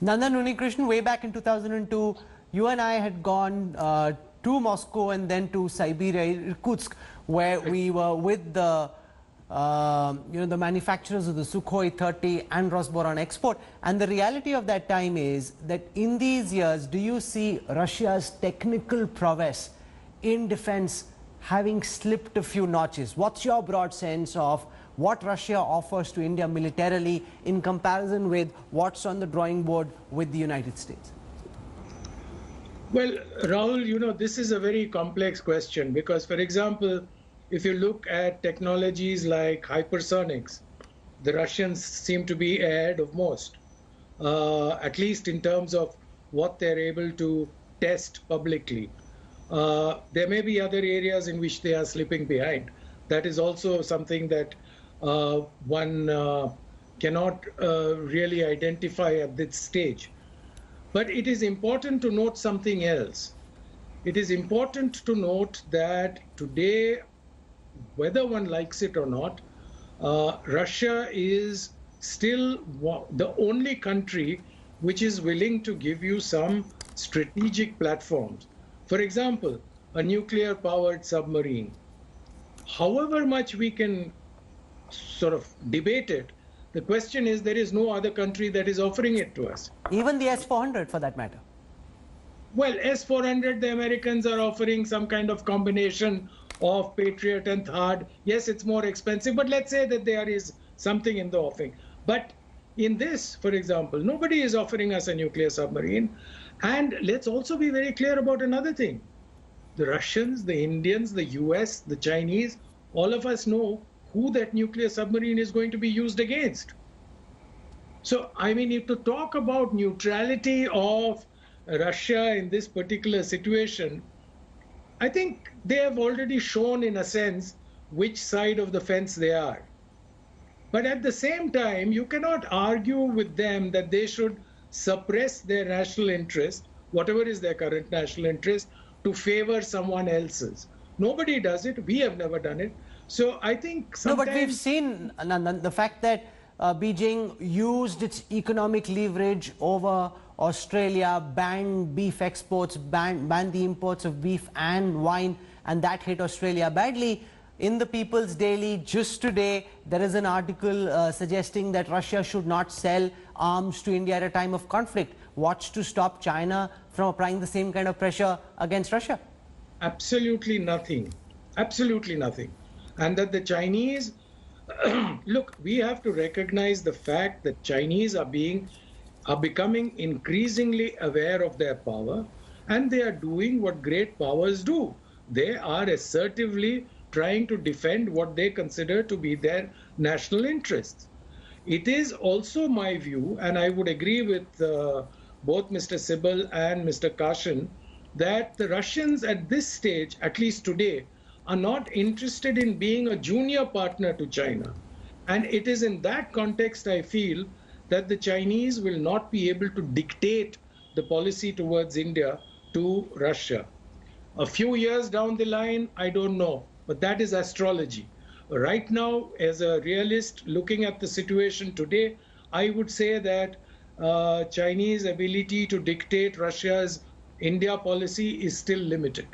Nandan Unnikrishnan, way back in 2002, you and I had gone to Moscow and then to Siberia, Irkutsk, where we were with the the manufacturers of the Sukhoi 30 and Rosboron export. And the reality of that time is that in these years, do you see Russia's technical prowess in defense having slipped a few notches? What's your broad sense of what Russia offers to India militarily in comparison with what's on the drawing board with the United States? Well, Rahul, this is a very complex question because, for example, if you look at technologies like hypersonics, the Russians seem to be ahead of most, at least in terms of what they're able to test publicly. There may be other areas in which they are slipping behind. That is also something that one cannot really identify at this stage. But it is important to note something else. It is important to note that today, whether one likes it or not, Russia is still the only country which is willing to give you some strategic platforms. For example, a nuclear-powered submarine. However much we can sort of debate it, the question is there is no other country that is offering it to us. Even the S-400 for that matter. Well, S-400, the Americans are offering some kind of combination of Patriot and THAAD. Yes, it's more expensive, but let's say that there is something in the offing. But in this, for example, nobody is offering us a nuclear submarine. And let's also be very clear about another thing. The Russians, the Indians, the US, the Chinese, all of us know who that nuclear submarine is going to be used against. So, I mean, if to talk about neutrality of Russia in this particular situation, I think they have already shown, in a sense, which side of the fence they are. But at the same time, you cannot argue with them that they should suppress their national interest, whatever is their current national interest, to favor someone else's. Nobody does it. We have never done it. So I think sometimes... No, but we've seen, Nandan, the fact that Beijing used its economic leverage over Australia, banned beef exports, banned the imports of beef and wine, and that hit Australia badly. In the People's Daily, just today, there is an article suggesting that Russia should not sell arms to India at a time of conflict. What's to stop China from applying the same kind of pressure against Russia? Absolutely nothing. Absolutely nothing. And that the Chinese, look, we have to recognize the fact that Chinese are becoming increasingly aware of their power, and they are doing what great powers do. They are assertively trying to defend what they consider to be their national interests. It is also my view, and I would agree with both Mr. Sibal and Mr. Kashan, that the Russians at this stage, at least today, are not interested in being a junior partner to China. And it is in that context, I feel, that the Chinese will not be able to dictate the policy towards India to Russia. A few years down the line, I don't know, but that is astrology. Right now, as a realist looking at the situation today, I would say that Chinese ability to dictate Russia's India policy is still limited.